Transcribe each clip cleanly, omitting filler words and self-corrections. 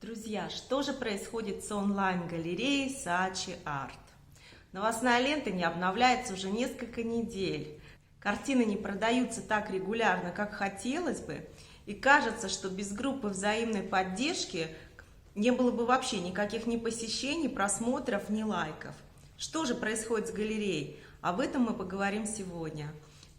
Друзья, что же происходит с онлайн-галереей Saatchi Art? Новостная лента не обновляется уже несколько недель. Картины не продаются так регулярно, как хотелось бы. И кажется, что без группы взаимной поддержки не было бы вообще никаких ни посещений, просмотров, ни лайков. Что же происходит с галереей? Об этом мы поговорим сегодня.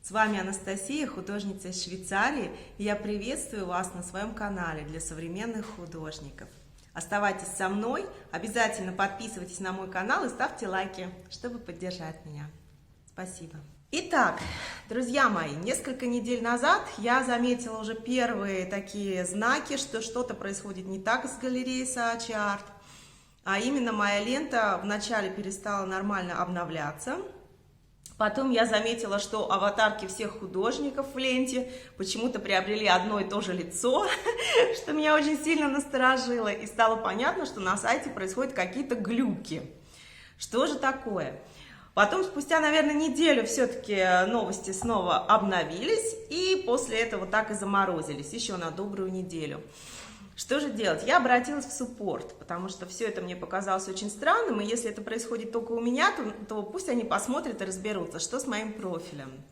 С вами Анастасия, художница из Швейцарии, и я приветствую вас на своем канале для современных художников. Оставайтесь со мной, обязательно подписывайтесь на мой канал и ставьте лайки, чтобы поддержать меня. Спасибо. Итак, друзья мои, несколько недель назад я заметила уже первые такие знаки, что что-то происходит не так с галереей Saatchi Art, а именно моя лента вначале перестала нормально обновляться. Потом я заметила, что аватарки всех художников в ленте почему-то приобрели одно и то же лицо, что меня очень сильно насторожило. И стало понятно, что на сайте происходят какие-то глюки. Что же такое? Потом, спустя, наверное, неделю все-таки новости снова обновились, и после этого так и заморозились, еще на добрую неделю. Что же делать? Я обратилась в суппорт, потому что все это мне показалось очень странным, и если это происходит только у меня, то пусть они посмотрят и разберутся, что с моим профилем.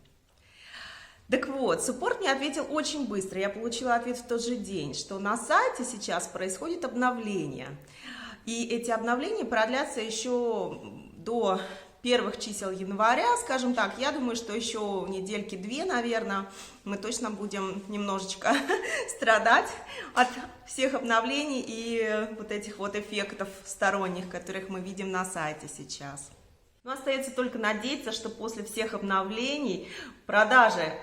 Так вот, суппорт мне ответил очень быстро, я получила ответ в тот же день, что на сайте сейчас происходит обновление, и эти обновления продлятся еще до первых чисел января, скажем так. Я думаю, что еще недельки две, наверное, мы точно будем немножечко страдать от всех обновлений и вот этих вот эффектов сторонних, которых мы видим на сайте сейчас. Но остается только надеяться, что после всех обновлений продажи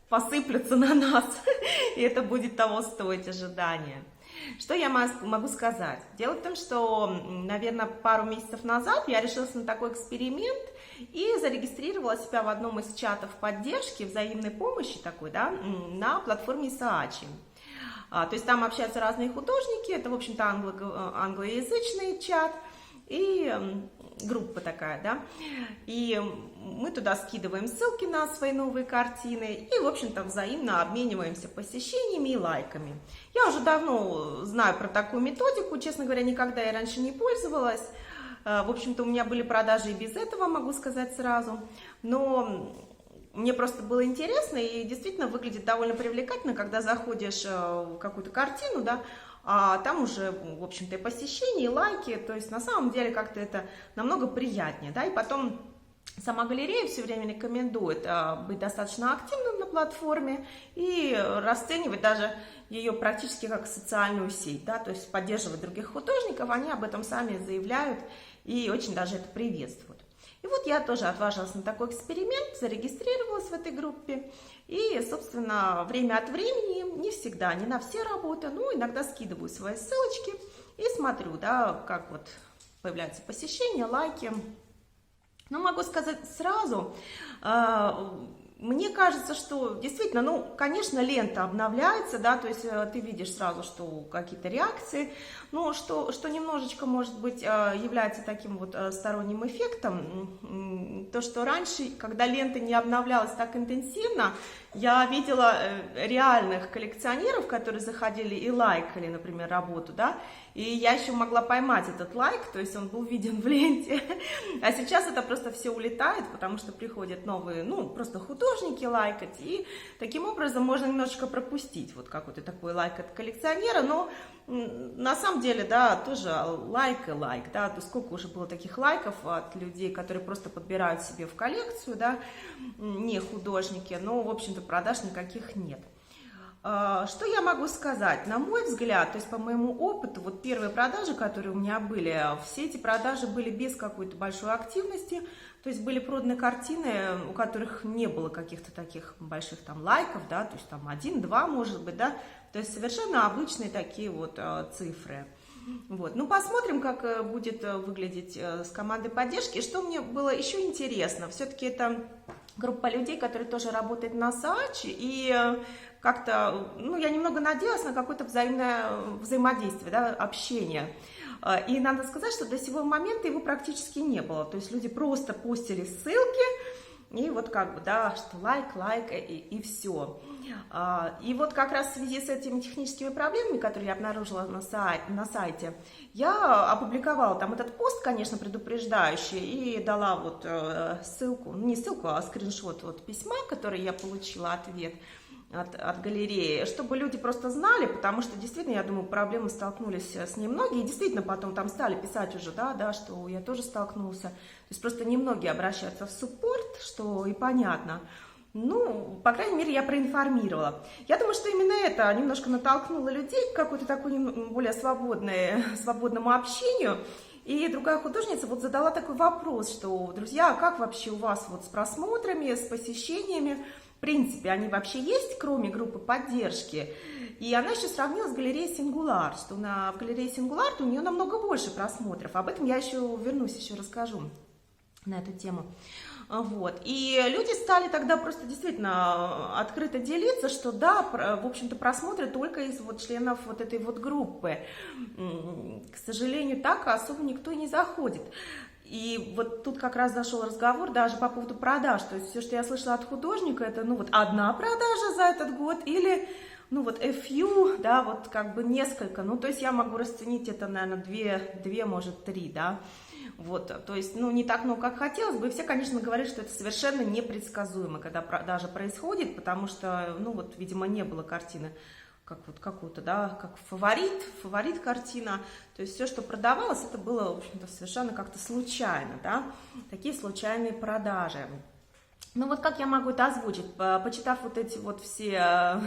посыплются на нас, и это будет того стоить ожидания. Что я могу сказать? Дело в том, что, наверное, пару месяцев назад я решилась на такой эксперимент и зарегистрировала себя в одном из чатов поддержки, взаимной помощи такой, да, на платформе Saatchi. То есть там общаются разные художники, это, в общем-то, англоязычный чат и группа такая, да, и мы туда скидываем ссылки на свои новые картины и, в общем-то, взаимно обмениваемся посещениями и лайками. Я уже давно знаю про такую методику, честно говоря, никогда я раньше не пользовалась. В общем-то, у меня были продажи и без этого, могу сказать сразу, но мне просто было интересно и действительно выглядит довольно привлекательно, когда заходишь в какую-то картину, да, а там уже, в общем-то, и посещения, и лайки, то есть на самом деле как-то это намного приятнее, да, и потом сама галерея все время рекомендует быть достаточно активным на платформе и расценивать даже ее практически как социальную сеть, да, то есть поддерживать других художников, они об этом сами заявляют и очень даже это приветствуют. И вот я тоже отважилась на такой эксперимент, зарегистрировалась в этой группе. И, собственно, время от времени, не всегда, не на все работы, но иногда скидываю свои ссылочки и смотрю, да, как вот появляются посещения, лайки. Но могу сказать сразу, мне кажется, что действительно, ну, конечно, лента обновляется, да, то есть ты видишь сразу, что какие-то реакции, но что немножечко, может быть, является таким вот сторонним эффектом, то, что раньше, когда лента не обновлялась так интенсивно, я видела реальных коллекционеров, которые заходили и лайкали, например, работу, да, и я еще могла поймать этот лайк, то есть он был виден в ленте, а сейчас это просто все улетает, потому что приходят новые, ну, просто художники лайкать, и таким образом можно немножечко пропустить вот какой-то такой лайк от коллекционера, но на самом деле, да, тоже лайк и лайк, да, то сколько уже было таких лайков от людей, которые просто подбирают себе в коллекцию, да, не художники, но, в общем-то, продаж никаких нет. Что я могу сказать? На мой взгляд, то есть по моему опыту, вот первые продажи, которые у меня были, все эти продажи были без какой-то большой активности, то есть были проданы картины, у которых не было каких-то таких больших там лайков, да, то есть там 1-2, может быть, да, то есть совершенно обычные такие вот цифры. Вот. Ну, посмотрим, как будет выглядеть с командой поддержки. Что мне было еще интересно, все-таки это группа людей, которые тоже работают на Saatchi, и как-то, ну, я немного надеялась на какое-то взаимное взаимодействие, да, общение. И надо сказать, что до сего момента его практически не было. То есть люди просто постили ссылки, и вот как бы, да, что лайк, и все. И вот как раз в связи с этими техническими проблемами, которые я обнаружила на сайте, я опубликовала там этот пост, конечно, предупреждающий, и дала вот ссылку, не ссылку, а скриншот вот письма, который я получила, ответ от галереи, чтобы люди просто знали, потому что действительно, я думаю, проблемы столкнулись с ней многие, и действительно потом там стали писать уже, да, что я тоже столкнулся, то есть просто немногие обращаются в суппорт, что и понятно. Ну, по крайней мере, я проинформировала. Я думаю, что именно это немножко натолкнуло людей к какой-то такой более свободному общению. И другая художница вот задала такой вопрос, что, друзья, а как вообще у вас вот с просмотрами, с посещениями? В принципе, они вообще есть, кроме группы поддержки? И она еще сравнила с галереей Singular, что в галерее Singular у нее намного больше просмотров. Об этом я еще вернусь, еще расскажу на эту тему. Вот. И люди стали тогда просто действительно открыто делиться, что да, в общем-то, просмотры только из вот членов вот этой вот группы. К сожалению, так особо никто и не заходит. И вот тут как раз зашел разговор даже по поводу продаж. То есть все, что я слышала от художника, это ну вот одна продажа за этот год или ну вот a few, да, вот как бы несколько. Ну то есть я могу расценить это, наверное, две, может, 3, да. Вот, то есть, ну, не так много, как хотелось бы, и все, конечно, говорят, что это совершенно непредсказуемо, когда продажа происходит, потому что, ну, вот, видимо, не было картины, как вот какую-то, да, как фаворит картина, то есть все, что продавалось, это было, в общем-то, совершенно как-то случайно, да, такие случайные продажи. Ну вот как я могу это озвучить? Почитав вот эти вот все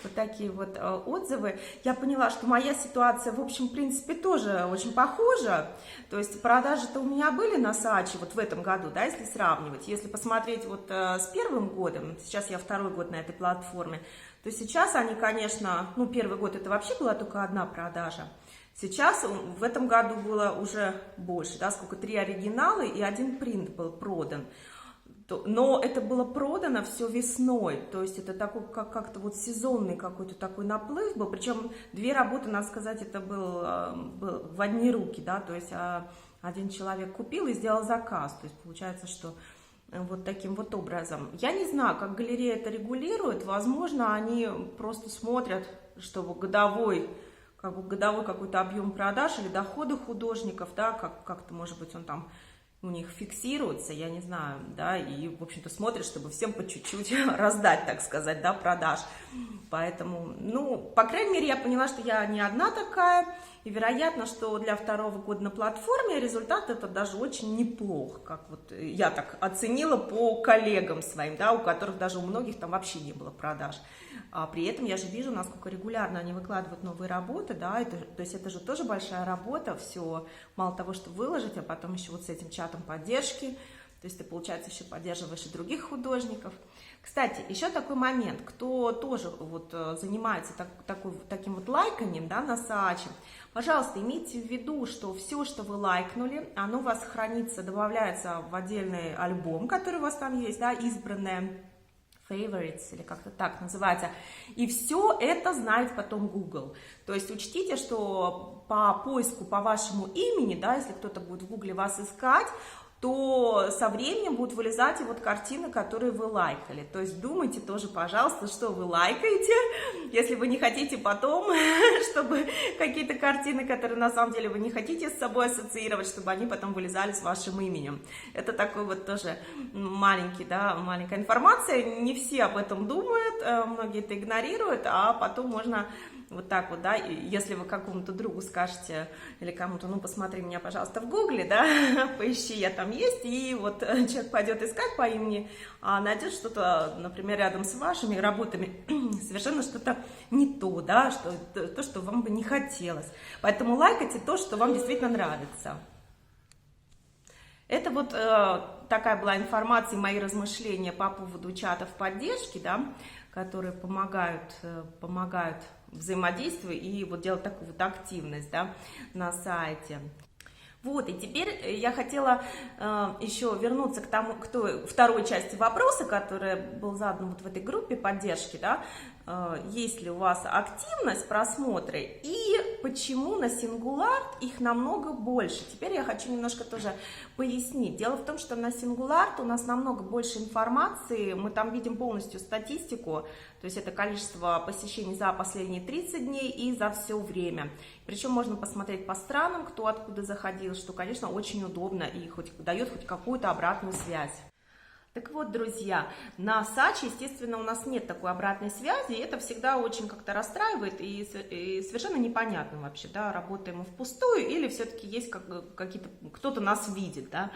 вот такие вот отзывы, я поняла, что моя ситуация, в общем, в принципе, тоже очень похожа. То есть продажи-то у меня были на Саачи вот в этом году, да, если сравнивать. Если посмотреть вот с первым годом, сейчас я второй год на этой платформе, то сейчас они, конечно, ну первый год это вообще была только одна продажа. Сейчас в этом году было уже больше, да, сколько 3 оригинала и 1 принт был продан. Но это было продано все весной, то есть это такой как-то вот сезонный какой-то такой наплыв был, причем 2 работы, надо сказать, это был в одни руки, да, то есть один человек купил и сделал заказ, то есть получается, что вот таким вот образом. Я не знаю, как галерея это регулирует, возможно, они просто смотрят, чтобы годовой какой-то объем продаж или доходы художников, да, как-то, может быть, он там у них фиксируется, я не знаю, да, и, в общем-то, смотрят, чтобы всем по чуть-чуть раздать, так сказать, да, продаж. Поэтому, ну, по крайней мере, я поняла, что я не одна такая, и вероятно, что для второго года на платформе результат это даже очень неплох, как вот я так оценила по коллегам своим, да, у которых даже у многих там вообще не было продаж. А при этом я же вижу, насколько регулярно они выкладывают новые работы, да, то есть это же тоже большая работа, все, мало того, что выложить, а потом еще вот с этим чатом поддержки, то есть ты, получается, еще поддерживаешь и других художников. Кстати, еще такой момент, кто тоже вот занимается таким вот лайканием, да, на Саачи, пожалуйста, имейте в виду, что все, что вы лайкнули, оно у вас хранится, добавляется в отдельный альбом, который у вас там есть, да, избранное, favorites, или как-то так называется, и все это знает потом Google. То есть учтите, что по поиску по вашему имени, да, если кто-то будет в Google вас искать, то со временем будут вылезать и вот картины, которые вы лайкали. То есть думайте тоже, пожалуйста, что вы лайкаете, если вы не хотите потом, чтобы какие-то картины, которые на самом деле вы не хотите с собой ассоциировать, чтобы они потом вылезали с вашим именем. Это такой вот тоже маленькая информация. Не все об этом думают, многие это игнорируют, а потом можно вот так вот, да, если вы какому-то другу скажете или кому-то, ну, посмотри меня, пожалуйста, в Гугле, да, поищи, я там есть, и вот человек пойдет искать по имени, а найдет что-то, например, рядом с вашими работами, совершенно что-то не то, да, то, что вам бы не хотелось. Поэтому лайкайте то, что вам действительно нравится. Это вот такая была информация, мои размышления по поводу чатов поддержки, да, которые помогают взаимодействию и вот делать такую вот активность, да, на сайте. Вот, и теперь я хотела еще вернуться к той второй части вопроса, который был задан вот в этой группе поддержки, да, есть ли у вас активность, просмотры, и почему на Singulart их намного больше. Теперь я хочу немножко тоже пояснить. Дело в том, что на Singulart у нас намного больше информации, мы там видим полностью статистику, то есть это количество посещений за последние 30 дней и за все время. Причем можно посмотреть по странам, кто откуда заходил, что, конечно, очень удобно и дает хоть какую-то обратную связь. Так вот, друзья, на Сачи, естественно, у нас нет такой обратной связи, и это всегда очень как-то расстраивает и совершенно непонятно вообще, да, работаем мы впустую или все-таки есть какие-то, кто-то нас видит, да.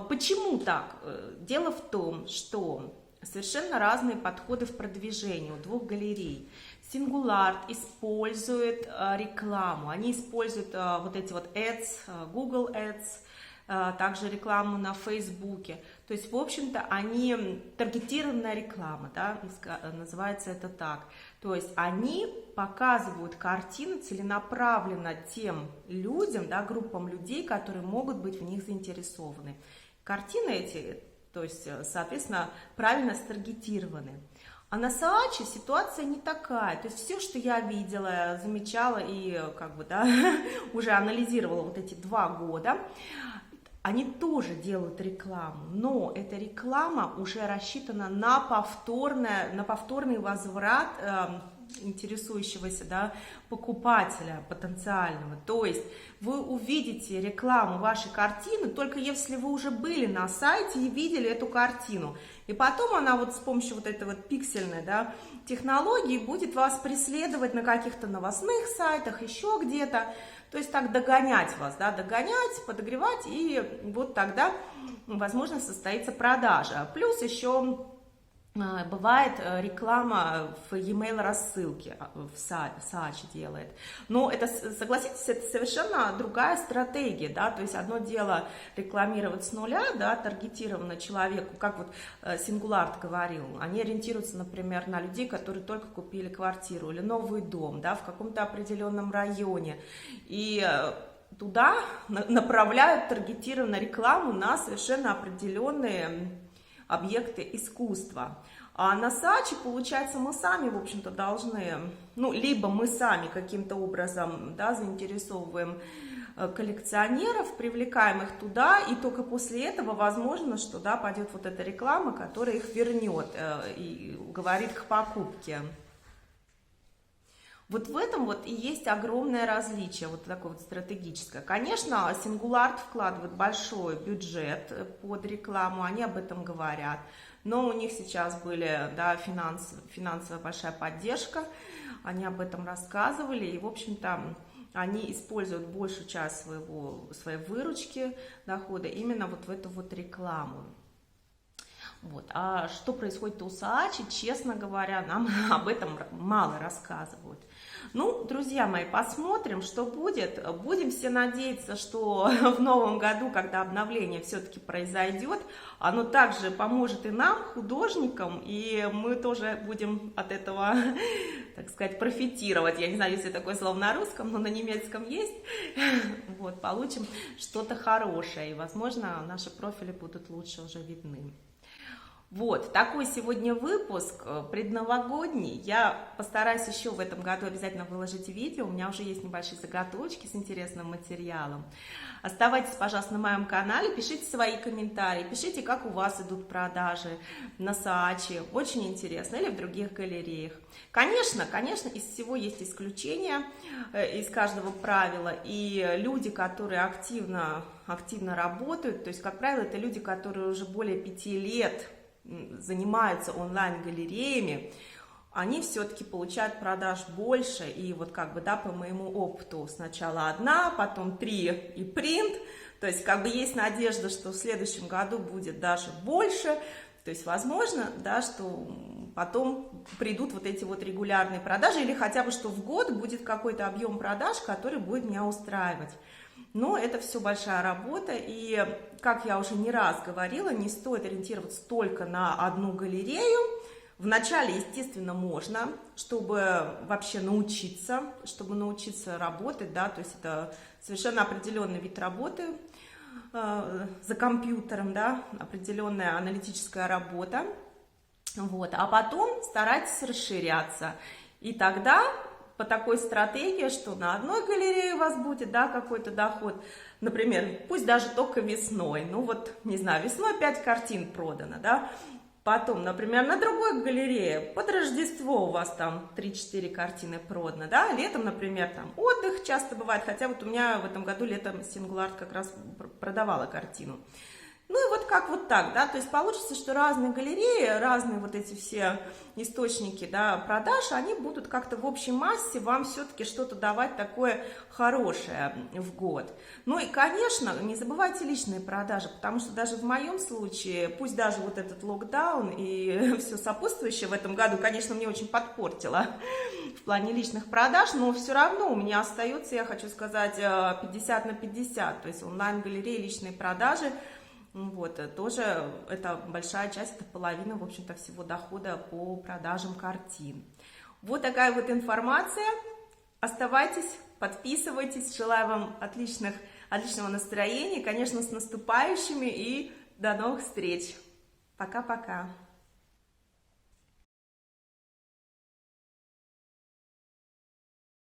Почему так? Дело в том, что совершенно разные подходы в продвижении у двух галерей. Singulart использует рекламу, они используют вот эти вот ads, Google Ads, также рекламу на Фейсбуке. То есть, в общем-то, они таргетированная реклама, да, называется это так. То есть они показывают картины целенаправленно тем людям, да, группам людей, которые могут быть в них заинтересованы. Картины эти, то есть, соответственно, правильно старгетированы. А на Saatchi ситуация не такая. То есть все, что я видела, замечала и как бы, да, уже анализировала вот эти 2 года, они тоже делают рекламу, но эта реклама уже рассчитана на повторный возврат интересующегося, да, покупателя потенциального. То есть вы увидите рекламу вашей картины только если вы уже были на сайте и видели эту картину. И потом она вот с помощью вот этой вот пиксельной, да, технологии будет вас преследовать на каких-то новостных сайтах, еще где-то. То есть так догонять вас, да, догонять, подогревать, и вот тогда, возможно, состоится продажа. Плюс еще бывает реклама в e-mail рассылке, в Saatchi делает. Но это, согласитесь, это совершенно другая стратегия, да, то есть одно дело рекламировать с нуля, да, таргетированно человеку, как вот Singulart говорил, они ориентируются, например, на людей, которые только купили квартиру или новый дом, да, в каком-то определенном районе, и туда направляют таргетированную рекламу на совершенно определенные объекты искусства. А на Saatchi, получается, мы сами, в общем-то, должны, ну, либо мы сами каким-то образом, да, заинтересовываем коллекционеров, привлекаем их туда, и только после этого возможно, что, да, пойдет вот эта реклама, которая их вернет и говорит к покупке. Вот в этом вот и есть огромное различие, вот такое вот стратегическое. Конечно, Singulart вкладывает большой бюджет под рекламу, они об этом говорят, но у них сейчас были, да, финансовая большая поддержка, они об этом рассказывали, и, в общем-то, они используют большую часть своей выручки, дохода именно вот в эту вот рекламу. Вот. А что происходит у Saatchi, честно говоря, нам об этом мало рассказывают. Ну, друзья мои, посмотрим, что будет. Будем все надеяться, что в новом году, когда обновление все-таки произойдет, оно также поможет и нам, художникам, и мы тоже будем от этого, так сказать, профитировать. Я не знаю, если такое слово на русском, но на немецком есть. Вот, получим что-то хорошее, и, возможно, наши профили будут лучше уже видны. Вот, такой сегодня выпуск предновогодний. Я постараюсь еще в этом году обязательно выложить видео. У меня уже есть небольшие заготовочки с интересным материалом. Оставайтесь, пожалуйста, на моем канале, пишите свои комментарии, пишите, как у вас идут продажи на Saatchi. Очень интересно. Или в других галереях. Конечно, из всего есть исключения, из каждого правила. И люди, которые активно работают, то есть, как правило, это люди, которые уже более 5 лет занимаются онлайн-галереями, они все-таки получают продаж больше, и вот как бы, да, по моему опыту, сначала 1, потом 3 и принт, то есть как бы есть надежда, что в следующем году будет даже больше, то есть возможно, да, что потом придут вот эти вот регулярные продажи, или хотя бы, что в год будет какой-то объем продаж, который будет меня устраивать. Но это все большая работа, и, как я уже не раз говорила, не стоит ориентироваться только на одну галерею. Вначале, естественно, можно, чтобы вообще научиться, работать, да, то есть это совершенно определенный вид работы за компьютером, да, определенная аналитическая работа. Вот, а потом старайтесь расширяться. И тогда по такой стратегии, что на одной галерее у вас будет, да, какой-то доход, например, пусть даже только весной, ну вот, не знаю, весной 5 картин продано, да, потом, например, на другой галерее под Рождество у вас там 3-4 картины продано, да, летом, например, там отдых часто бывает, хотя вот у меня в этом году летом Single Art как раз продавала картину. Ну и вот как вот так, да, то есть получится, что разные галереи, разные вот эти все источники, да, продаж, они будут как-то в общей массе вам все-таки что-то давать такое хорошее в год. Ну и, конечно, не забывайте личные продажи, потому что даже в моем случае, пусть даже вот этот локдаун и все сопутствующее в этом году, конечно, мне очень подпортило в плане личных продаж, но все равно у меня остается, я хочу сказать, 50 на 50, то есть онлайн-галереи, личные продажи. Вот, тоже это большая часть, это половина, в общем-то, всего дохода по продажам картин. Вот такая вот информация. Оставайтесь, подписывайтесь. Желаю вам отличного настроения, конечно, с наступающими, и до новых встреч. Пока-пока.